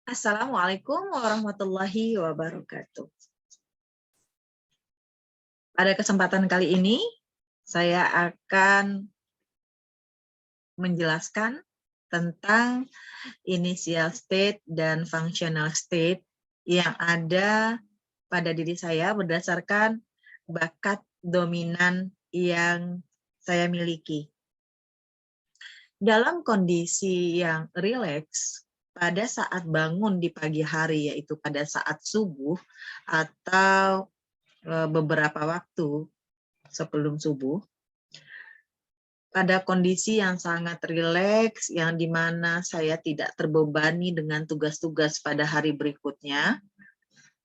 Assalamualaikum warahmatullahi wabarakatuh. Pada kesempatan kali ini, saya akan menjelaskan tentang initial state dan functional state yang ada pada diri saya berdasarkan bakat dominan yang saya miliki. Dalam kondisi yang rileks, pada saat bangun di pagi hari, yaitu pada saat subuh atau beberapa waktu sebelum subuh, pada kondisi yang sangat rileks, yang dimana saya tidak terbebani dengan tugas-tugas pada hari berikutnya,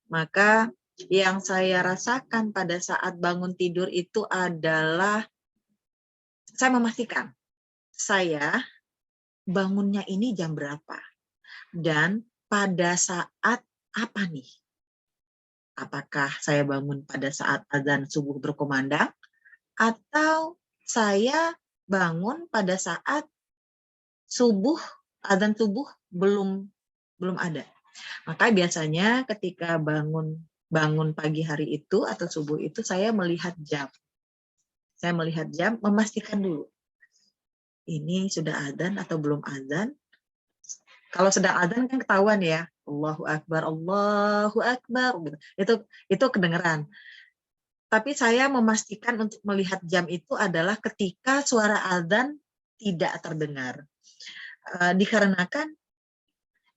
maka yang saya rasakan pada saat bangun tidur itu adalah saya memastikan saya bangunnya ini jam berapa dan pada saat apa nih. Apakah saya bangun pada saat azan subuh berkumandang atau saya bangun pada saat subuh, azan subuh belum ada. Maka biasanya ketika bangun pagi hari itu atau subuh itu saya melihat jam. Saya melihat jam, memastikan dulu ini sudah azan atau belum azan. Kalau sedang azan kan ketahuan ya, Allahu Akbar, Allahu Akbar. Itu kedengeran. Tapi saya memastikan untuk melihat jam itu adalah ketika suara azan tidak terdengar. Dikarenakan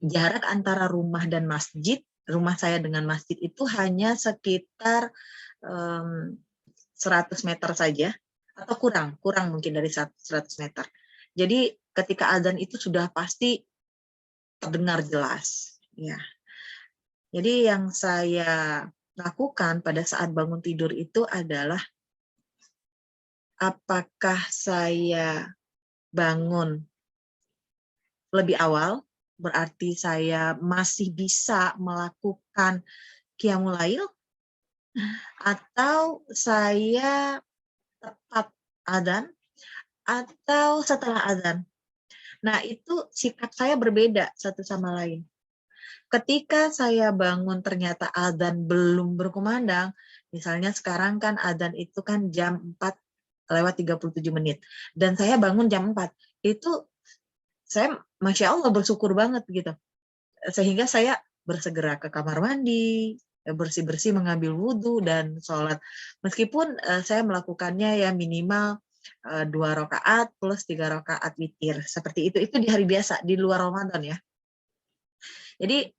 jarak antara rumah dan masjid, rumah saya dengan masjid itu hanya sekitar 100 meter saja, atau kurang mungkin dari 100 meter. Jadi ketika azan itu sudah pasti terdengar jelas. Ya. Jadi yang saya lakukan pada saat bangun tidur itu adalah apakah saya bangun lebih awal, berarti saya masih bisa melakukan qiyamul lail, atau saya tepat adzan, atau setelah adzan. Nah, itu sikap saya berbeda satu sama lain. Ketika saya bangun ternyata adzan belum berkumandang, misalnya sekarang kan adzan itu kan jam 4:37, dan saya bangun jam 4, itu saya Masya Allah bersyukur banget gitu. Sehingga saya bersegera ke kamar mandi, bersih-bersih mengambil wudhu dan sholat. Meskipun saya melakukannya ya minimal 2 rakaat plus 3 rakaat witir. Seperti itu di hari biasa, di luar Ramadan ya. Jadi,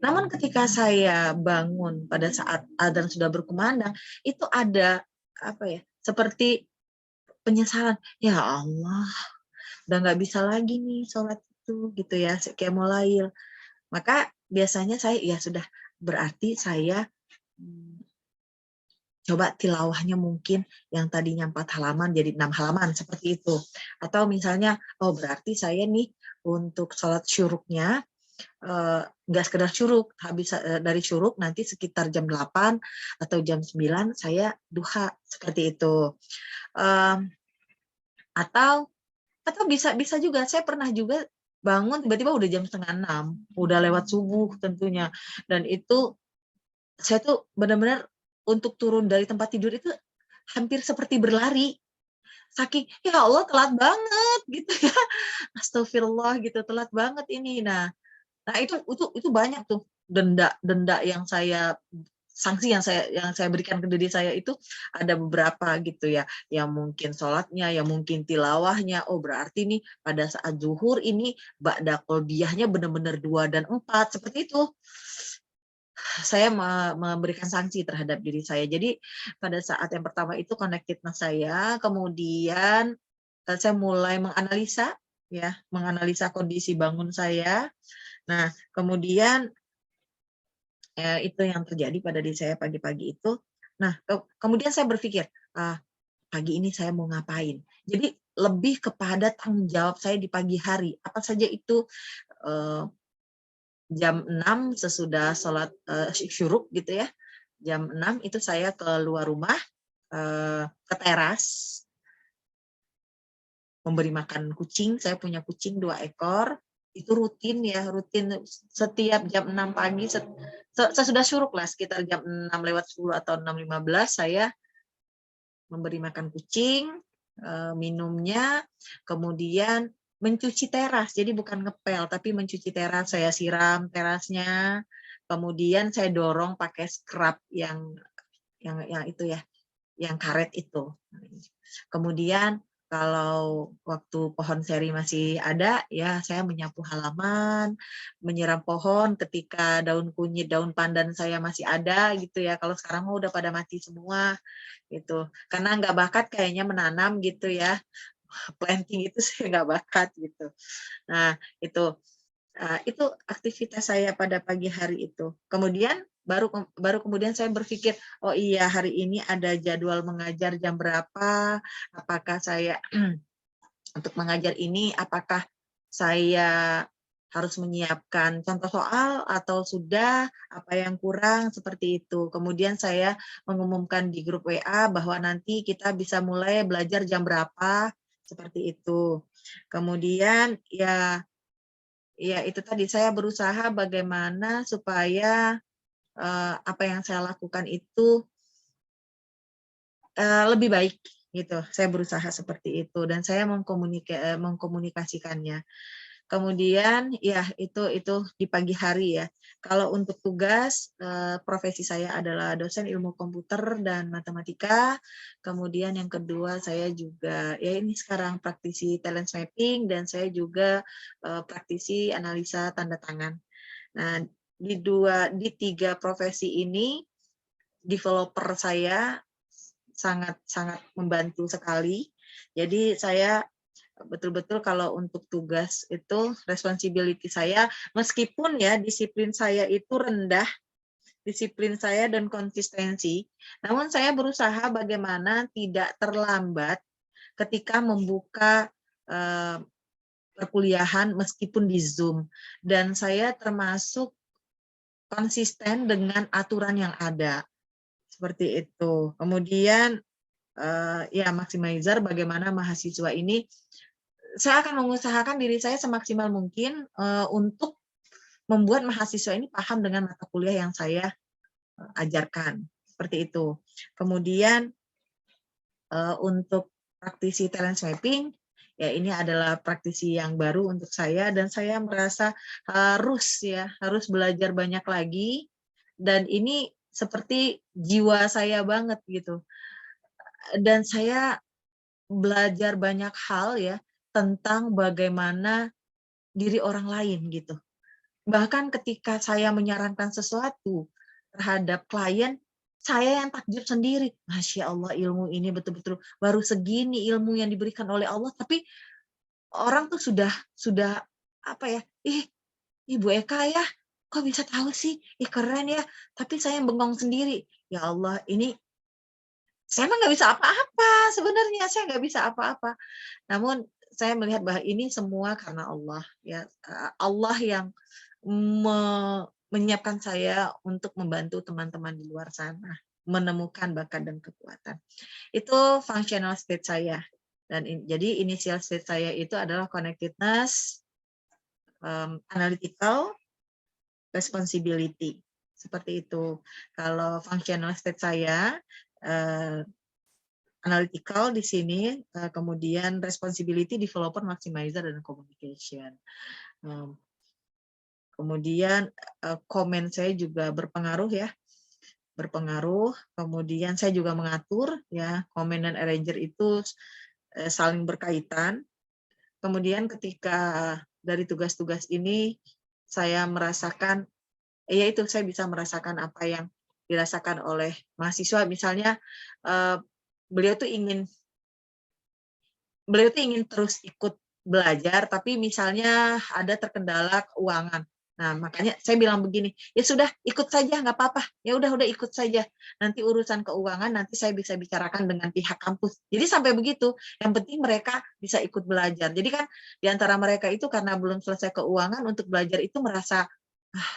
namun ketika saya bangun pada saat adzan sudah berkumandang, itu ada apa ya, seperti penyesalan, ya Allah, udah nggak bisa lagi nih sholat itu gitu ya, kayak mulai. Maka biasanya saya ya sudah, berarti saya coba tilawahnya mungkin yang tadinya 4 halaman jadi 6 halaman seperti itu. Atau misalnya, oh berarti saya nih untuk sholat syuruknya nggak sekedar syuruk, habis dari syuruk nanti sekitar jam 8 atau jam 9 saya duha seperti itu. Atau bisa juga, saya pernah juga bangun tiba-tiba udah jam 5:30, udah lewat subuh tentunya. Dan itu saya tuh benar-benar untuk turun dari tempat tidur itu hampir seperti berlari. Saking, ya Allah telat banget gitu ya. Astagfirullah gitu, telat banget ini. Nah itu banyak tuh denda yang saya sanksi yang saya berikan ke diri saya itu ada beberapa gitu ya, yang mungkin sholatnya, yang mungkin tilawahnya. Oh berarti nih pada saat zuhur ini ba'da qobliyahnya benar-benar 2 dan 4 seperti itu. Saya memberikan sanksi terhadap diri saya. Jadi pada saat yang pertama itu connectedness saya, kemudian saya mulai menganalisa kondisi bangun saya. Nah, kemudian itu yang terjadi pada diri saya pagi-pagi itu. Nah, kemudian saya berpikir, pagi ini saya mau ngapain? Jadi lebih kepada tanggung jawab saya di pagi hari. Apa saja itu, jam 6 sesudah sholat syuruk gitu ya. Jam 6 itu saya keluar rumah, ke teras, memberi makan kucing. Saya punya kucing 2 ekor. itu rutin ya, rutin setiap jam 6 pagi, sesudah syuruk lah, sekitar jam 6:10 atau 6:15 saya memberi makan kucing, minumnya, kemudian mencuci teras. Jadi bukan ngepel, tapi mencuci teras. Saya siram terasnya, kemudian saya dorong pakai scrub yang itu ya, yang karet itu. Kemudian kalau waktu pohon seri masih ada, ya saya menyapu halaman, menyiram pohon ketika daun kunyit, daun pandan saya masih ada gitu ya. Kalau sekarang mah udah pada mati semua gitu. Karena nggak bakat kayaknya menanam gitu ya. Planting itu saya nggak bakat gitu. Nah, itu aktivitas saya pada pagi hari itu. Kemudian baru kemudian saya berpikir, oh iya hari ini ada jadwal mengajar jam berapa, apakah saya untuk mengajar ini apakah saya harus menyiapkan contoh soal atau sudah, apa yang kurang, seperti itu. Kemudian saya mengumumkan di grup WA bahwa nanti kita bisa mulai belajar jam berapa, seperti itu. Kemudian ya itu tadi, saya berusaha bagaimana supaya, apa yang saya lakukan itu, lebih baik, gitu. Saya berusaha seperti itu dan saya mengkomunikasikannya. Kemudian ya itu di pagi hari ya. Kalau untuk tugas, profesi saya adalah dosen ilmu komputer dan matematika. Kemudian yang kedua saya juga ya ini sekarang praktisi talent mapping dan saya juga praktisi analisa tanda tangan. Nah, di 3 profesi ini developer saya sangat sangat membantu sekali. Jadi saya betul-betul kalau untuk tugas itu responsibility saya, meskipun ya disiplin saya itu rendah, disiplin saya dan konsistensi, namun saya berusaha bagaimana tidak terlambat ketika membuka perkuliahan meskipun di Zoom. Dan saya termasuk konsisten dengan aturan yang ada. Seperti itu. Kemudian ya maximizer bagaimana mahasiswa ini, saya akan mengusahakan diri saya semaksimal mungkin untuk membuat mahasiswa ini paham dengan mata kuliah yang saya ajarkan. Seperti itu. Kemudian untuk praktisi talent mapping, ya ini adalah praktisi yang baru untuk saya dan saya merasa harus belajar banyak lagi dan ini seperti jiwa saya banget gitu. Dan saya belajar banyak hal ya tentang bagaimana diri orang lain gitu. Bahkan ketika saya menyarankan sesuatu terhadap klien, saya yang takjub sendiri. Masya Allah, ilmu ini betul-betul baru segini ilmu yang diberikan oleh Allah, tapi orang tuh sudah apa ya? Ih, Ibu Eka ya, kok bisa tahu sih? Ih keren ya. Tapi saya bengong sendiri. Ya Allah, ini saya mah nggak bisa apa-apa sebenarnya, saya nggak bisa apa-apa. Namun saya melihat bahwa ini semua karena Allah ya, Allah yang menyiapkan saya untuk membantu teman-teman di luar sana menemukan bakat dan kekuatan. Itu functional state saya. Dan jadi initial state saya itu adalah connectedness, analytical, responsibility. Seperti itu. Kalau functional state saya analytical di sini, kemudian responsibility, developer, maximizer, dan communication. Kemudian komen saya juga berpengaruh ya, berpengaruh. Kemudian saya juga mengatur ya, komen dan arranger itu saling berkaitan. Kemudian ketika dari tugas-tugas ini saya merasakan, yaitu saya bisa merasakan apa yang dirasakan oleh mahasiswa. Misalnya beliau tuh ingin terus ikut belajar, tapi misalnya ada terkendala keuangan. Nah, makanya saya bilang begini, ya sudah ikut saja, nggak apa-apa. Ya udah ikut saja. Nanti urusan keuangan nanti saya bisa bicarakan dengan pihak kampus. Jadi sampai begitu. Yang penting mereka bisa ikut belajar. Jadi kan di antara mereka itu karena belum selesai keuangan untuk belajar itu merasa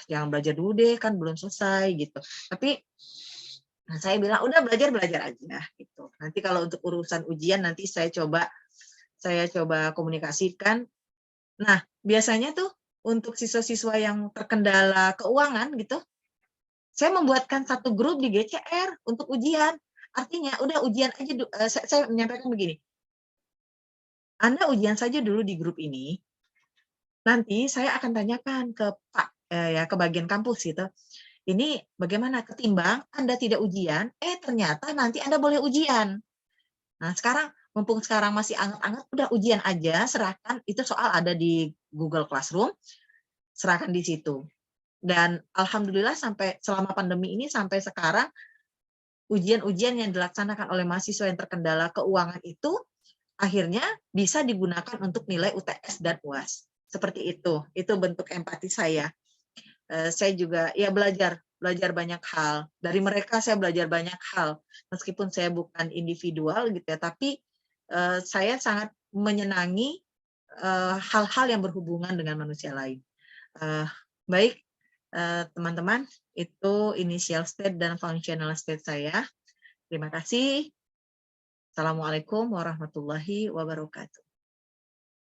jangan belajar dulu deh, kan belum selesai gitu. Tapi saya bilang udah belajar aja gitu. Nanti kalau untuk urusan ujian nanti saya coba komunikasikan. Nah, biasanya tuh untuk siswa-siswa yang terkendala keuangan gitu, saya membuatkan satu grup di GCR untuk ujian. Artinya udah ujian aja saya menyampaikan begini, Anda ujian saja dulu di grup ini, nanti saya akan tanyakan ke Pak, ya ke bagian kampus gitu, ini bagaimana ketimbang Anda tidak ujian, ternyata nanti Anda boleh ujian. Nah sekarang, mumpung sekarang masih anget-anget, udah ujian aja, serahkan, itu soal ada di Google Classroom, serahkan di situ. Dan alhamdulillah sampai selama pandemi ini sampai sekarang, ujian-ujian yang dilaksanakan oleh mahasiswa yang terkendala keuangan itu, akhirnya bisa digunakan untuk nilai UTS dan UAS. Seperti itu bentuk empati saya. Saya juga ya belajar banyak hal. Dari mereka saya belajar banyak hal. Meskipun saya bukan individual gitu ya, tapi saya sangat menyenangi hal-hal yang berhubungan dengan manusia lain. Baik, teman-teman, itu initial state dan functional state saya. Terima kasih. Assalamualaikum warahmatullahi wabarakatuh.